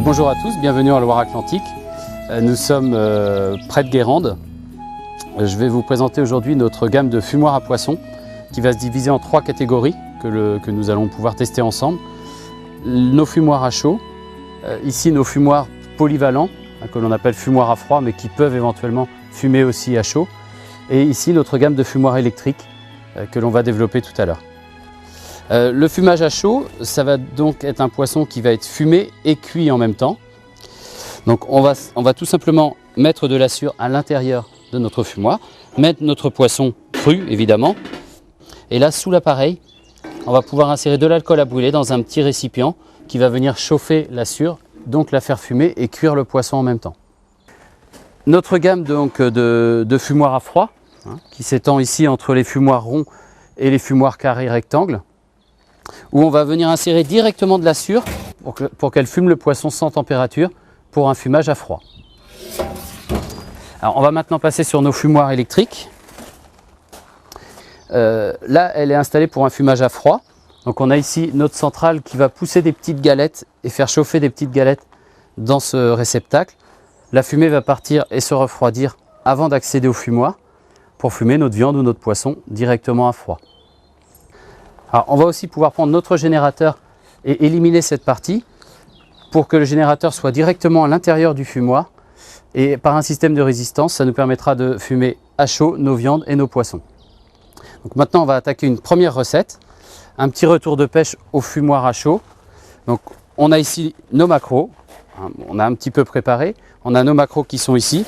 Bonjour à tous, bienvenue en Loire-Atlantique. Nous sommes près de Guérande. Je vais vous présenter aujourd'hui notre gamme de fumoirs à poissons qui va se diviser en 3 catégories que nous allons pouvoir tester ensemble. Nos fumoirs à chaud, ici nos fumoirs polyvalents que l'on appelle fumoirs à froid mais qui peuvent éventuellement fumer aussi à chaud. Et ici notre gamme de fumoirs électriques que l'on va développer tout à l'heure. Le fumage à chaud, ça va donc être un poisson qui va être fumé et cuit en même temps. Donc on va tout simplement mettre de la sure à l'intérieur de notre fumoir, mettre notre poisson cru évidemment, et là sous l'appareil, on va pouvoir insérer de l'alcool à brûler dans un petit récipient qui va venir chauffer la sure, donc la faire fumer et cuire le poisson en même temps. Notre gamme donc de fumoirs à froid, qui s'étend ici entre les fumoirs ronds et les fumoirs carrés rectangles, où on va venir insérer directement de la sure pour qu'elle fume le poisson sans température pour un fumage à froid. Alors on va maintenant passer sur nos fumoirs électriques. Là elle est installée pour un fumage à froid. Donc on a ici notre centrale qui va pousser des petites galettes et faire chauffer des petites galettes dans ce réceptacle. La fumée va partir et se refroidir avant d'accéder au fumoir pour fumer notre viande ou notre poisson directement à froid. Alors, on va aussi pouvoir prendre notre générateur et éliminer cette partie pour que le générateur soit directement à l'intérieur du fumoir, et par un système de résistance, ça nous permettra de fumer à chaud nos viandes et nos poissons. Donc maintenant, on va attaquer une première recette, un petit retour de pêche au fumoir à chaud. Donc on a ici nos maquereaux, on a un petit peu préparé, on a nos maquereaux qui sont ici.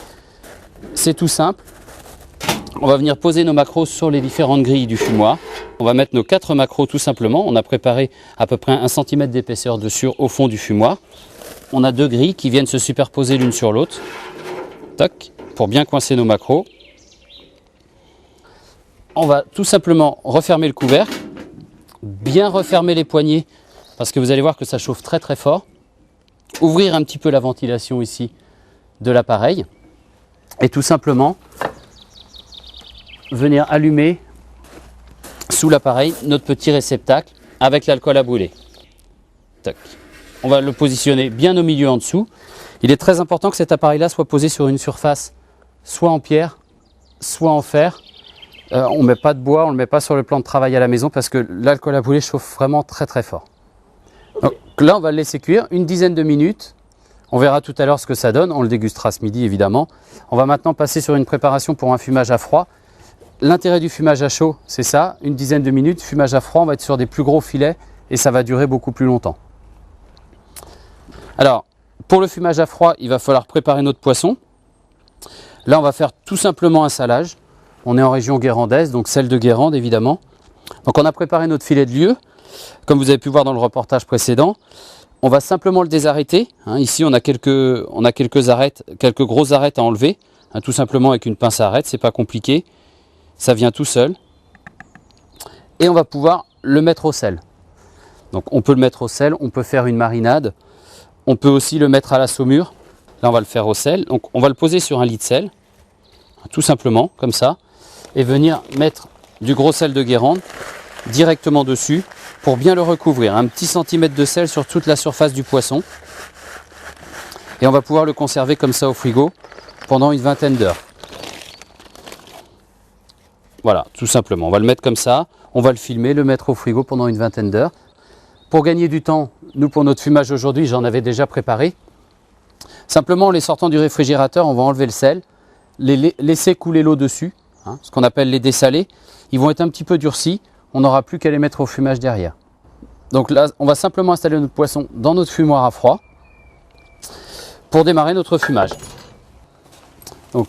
C'est tout simple. On va venir poser nos maquereaux sur les différentes grilles du fumoir. On va mettre nos 4 maquereaux tout simplement. On a préparé à peu près 1 cm d'épaisseur de sure au fond du fumoir. On a 2 grilles qui viennent se superposer l'une sur l'autre. Tac, pour bien coincer nos maquereaux. On va tout simplement refermer le couvercle, bien refermer les poignées parce que vous allez voir que ça chauffe très très fort. Ouvrir un petit peu la ventilation ici de l'appareil et tout simplement venir allumer sous l'appareil notre petit réceptacle avec l'alcool à brûler. Tac. On va le positionner bien au milieu en dessous. Il est très important que cet appareil là soit posé sur une surface soit en pierre, soit en fer. On ne met pas de bois, on ne le met pas sur le plan de travail à la maison parce que l'alcool à brûler chauffe vraiment très très fort. Donc là on va le laisser cuire une dizaine de minutes. On verra tout à l'heure ce que ça donne, on le dégustera ce midi évidemment. On va maintenant passer sur une préparation pour un fumage à froid. L'intérêt du fumage à chaud, c'est ça, une dizaine de minutes. Fumage à froid, on va être sur des plus gros filets et ça va durer beaucoup plus longtemps. Alors, pour le fumage à froid, il va falloir préparer notre poisson. Là, on va faire tout simplement un salage. On est en région guérandaise, donc celle de Guérande évidemment. Donc on a préparé notre filet de lieu, comme vous avez pu voir dans le reportage précédent. On va simplement le désarrêter. Ici, on a quelques arêtes, quelques grosses arêtes à enlever. Tout simplement avec une pince à arête, c'est pas compliqué. Ça vient tout seul. Et on va pouvoir le mettre au sel. Donc on peut le mettre au sel, on peut faire une marinade. On peut aussi le mettre à la saumure. Là on va le faire au sel. Donc on va le poser sur un lit de sel. Tout simplement, comme ça. Et venir mettre du gros sel de Guérande directement dessus pour bien le recouvrir. Un petit centimètre de sel sur toute la surface du poisson. Et on va pouvoir le conserver comme ça au frigo pendant une vingtaine d'heures. Voilà, tout simplement. On va le mettre comme ça, on va le filmer, le mettre au frigo pendant une vingtaine d'heures. Pour gagner du temps, nous pour notre fumage aujourd'hui, j'en avais déjà préparé. Simplement, en les sortant du réfrigérateur, on va enlever le sel, laisser couler l'eau dessus, ce qu'on appelle les dessalés. Ils vont être un petit peu durcis, on n'aura plus qu'à les mettre au fumage derrière. Donc là, on va simplement installer notre poisson dans notre fumoir à froid pour démarrer notre fumage. Donc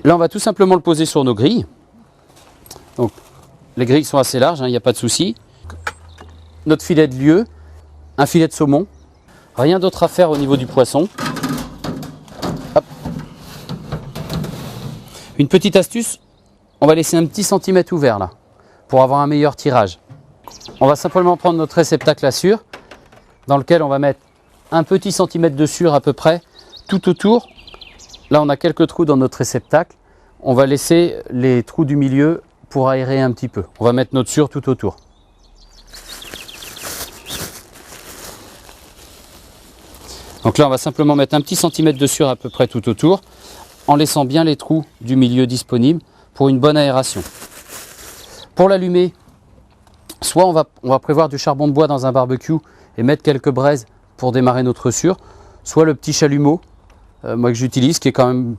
là, on va tout simplement le poser sur nos grilles. Donc, les grilles sont assez larges, il n'y a pas de souci. Notre filet de lieu, un filet de saumon. Rien d'autre à faire au niveau du poisson. Hop. Une petite astuce, on va laisser un petit centimètre ouvert là, pour avoir un meilleur tirage. On va simplement prendre notre réceptacle à sure, dans lequel on va mettre un petit centimètre de sure à peu près, tout autour. Là, on a quelques trous dans notre réceptacle. On va laisser les trous du milieu pour aérer un petit peu. On va mettre notre sure tout autour. Donc là, on va simplement mettre un petit centimètre de sueur à peu près tout autour, en laissant bien les trous du milieu disponibles pour une bonne aération. Pour l'allumer, soit on va prévoir du charbon de bois dans un barbecue et mettre quelques braises pour démarrer notre sciure, soit le petit chalumeau, moi que j'utilise, qui est quand même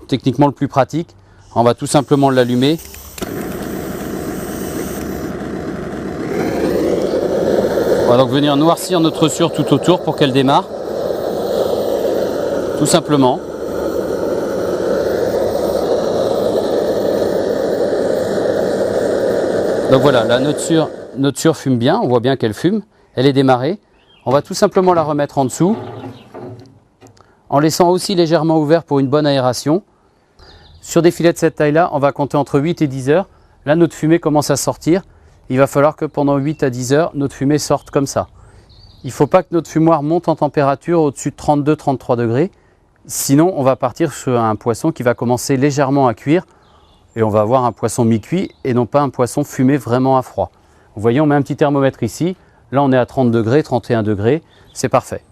techniquement le plus pratique. On va tout simplement l'allumer. On va donc venir noircir notre sciure tout autour pour qu'elle démarre. Tout simplement. Donc voilà, là notre sciure fume bien, on voit bien qu'elle fume, elle est démarrée. On va tout simplement la remettre en dessous, en laissant aussi légèrement ouvert pour une bonne aération. Sur des filets de cette taille-là, on va compter entre 8 et 10 heures. Là, notre fumée commence à sortir. Il va falloir que pendant 8 à 10 heures, notre fumée sorte comme ça. Il ne faut pas que notre fumoir monte en température au-dessus de 32-33 degrés. Sinon, on va partir sur un poisson qui va commencer légèrement à cuire. Et on va avoir un poisson mi-cuit et non pas un poisson fumé vraiment à froid. Vous voyez, on met un petit thermomètre ici. Là, on est à 30 degrés, 31 degrés. C'est parfait.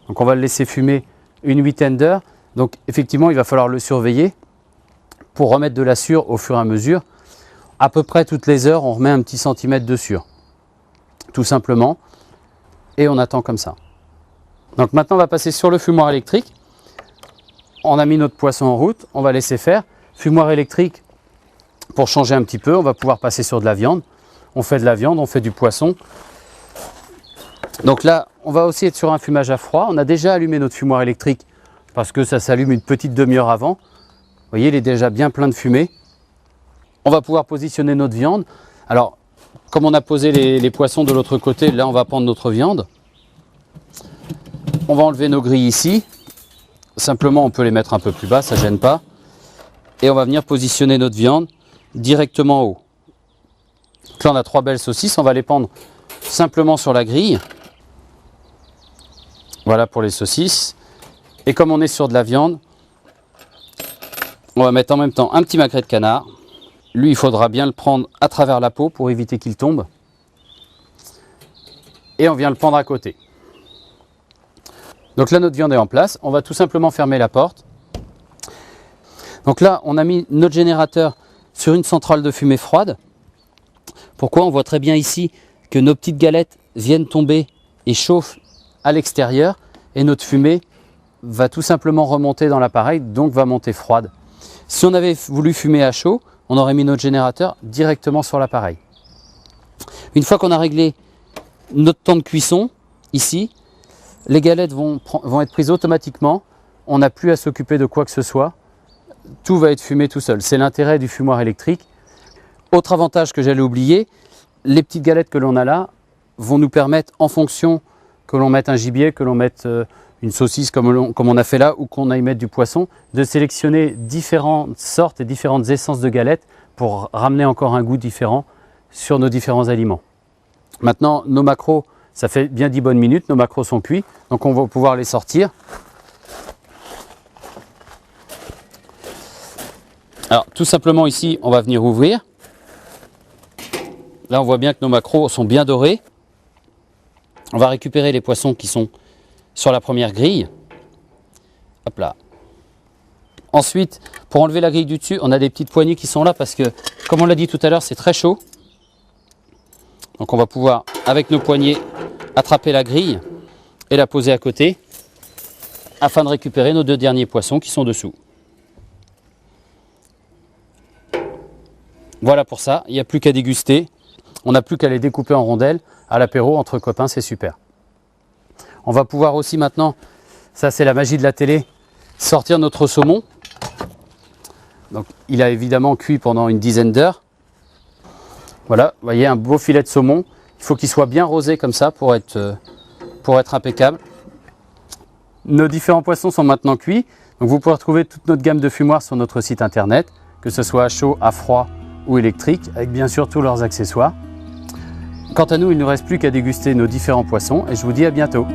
Donc, on va le laisser fumer une huitaine d'heures. Donc, effectivement, il va falloir le surveiller pour remettre de la sueur au fur et à mesure. À peu près toutes les heures, on remet un petit centimètre de sueur. Tout simplement. Et on attend comme ça. Donc, maintenant, on va passer sur le fumoir électrique. On a mis notre poisson en route. On va laisser faire. Fumoir électrique. Pour changer un petit peu, on va pouvoir passer sur de la viande. On fait de la viande, on fait du poisson. Donc là, on va aussi être sur un fumage à froid. On a déjà allumé notre fumoir électrique parce que ça s'allume une petite demi-heure avant. Vous voyez, il est déjà bien plein de fumée. On va pouvoir positionner notre viande. Alors, comme on a posé les poissons de l'autre côté, là, on va prendre notre viande. On va enlever nos grilles ici. Simplement, on peut les mettre un peu plus bas, ça ne gêne pas. Et on va venir positionner notre viande directement en haut. Donc là, on a 3 belles saucisses. On va les pendre simplement sur la grille. Voilà pour les saucisses. Et comme on est sur de la viande, on va mettre en même temps un petit magret de canard. Lui, il faudra bien le prendre à travers la peau pour éviter qu'il tombe. Et on vient le prendre à côté. Donc là, notre viande est en place. On va tout simplement fermer la porte. Donc là, on a mis notre générateur sur une centrale de fumée froide. Pourquoi? On voit très bien ici que nos petites galettes viennent tomber et chauffent à l'extérieur. Et notre fumée va tout simplement remonter dans l'appareil, donc va monter froide. Si on avait voulu fumer à chaud, on aurait mis notre générateur directement sur l'appareil. Une fois qu'on a réglé notre temps de cuisson, ici, les galettes vont être prises automatiquement. On n'a plus à s'occuper de quoi que ce soit. Tout va être fumé tout seul. C'est l'intérêt du fumoir électrique. Autre avantage que j'allais oublier, les petites galettes que l'on a là vont nous permettre, en fonction que l'on mette un gibier, que l'on mette une saucisse comme on a fait là, ou qu'on aille mettre du poisson, de sélectionner différentes sortes et différentes essences de galettes pour ramener encore un goût différent sur nos différents aliments. Maintenant, nos maquereaux, ça fait bien 10 bonnes minutes, nos maquereaux sont cuits, donc on va pouvoir les sortir. Alors tout simplement ici, on va venir ouvrir. Là, on voit bien que nos maquereaux sont bien dorés. On va récupérer les poissons qui sont sur la première grille. Hop là. Ensuite, pour enlever la grille du dessus, on a des petites poignées qui sont là parce que, comme on l'a dit tout à l'heure, c'est très chaud. Donc on va pouvoir, avec nos poignets, attraper la grille et la poser à côté afin de récupérer nos 2 derniers poissons qui sont dessous. Voilà pour ça, il n'y a plus qu'à déguster. On n'a plus qu'à les découper en rondelles. À l'apéro, entre copains, c'est super. On va pouvoir aussi maintenant, ça c'est la magie de la télé, sortir notre saumon. Donc il a évidemment cuit pendant une dizaine d'heures. Voilà, vous voyez un beau filet de saumon. Il faut qu'il soit bien rosé comme ça pour être impeccable. Nos différents poissons sont maintenant cuits. Donc vous pouvez retrouver toute notre gamme de fumoirs sur notre site internet, que ce soit à chaud, à froid ou électrique, avec bien sûr tous leurs accessoires. Quant à nous, il ne nous reste plus qu'à déguster nos différents poissons et je vous dis à bientôt.